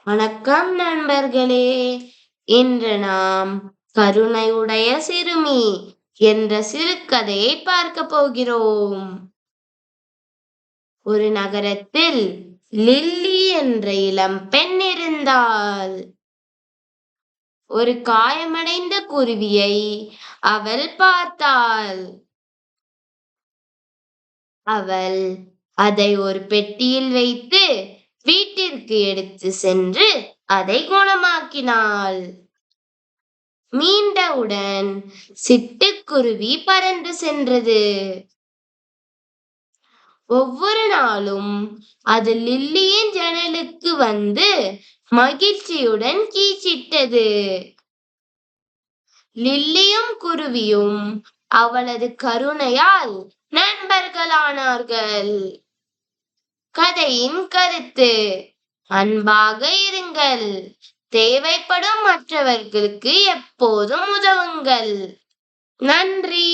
வணக்கம் நண்பர்களே. இன்று நாம் கருணையுடைய சிறுமி என்ற சிறுகதையை பார்க்க போகிறோம். ஒரு நகரத்தில் லில்லி என்ற இளம் பெண் இருந்தாள். ஒரு காயமடைந்த குருவியை அவள் பார்த்தாள். அவள் அதை ஒரு பெட்டியில் வைத்து வீட்டிற்கு எடுத்து சென்று அதை குணமாக்கினாள். மீண்டவுடன் சிட்டுக்குருவி பறந்து சென்றது. ஒவ்வொரு நாளும் அது லில்லியின் ஜன்னலுக்கு வந்து மகிழ்ச்சியுடன் கீச்சிட்டது. லில்லியும் குருவியும் அவளது கருணையால் நண்பர்களானார்கள். கதையின் கருத்து: அன்பாக இருங்கள், தேவைப்படும் மற்றவர்களுக்கு எப்போதும் உதவுங்கள். நன்றி.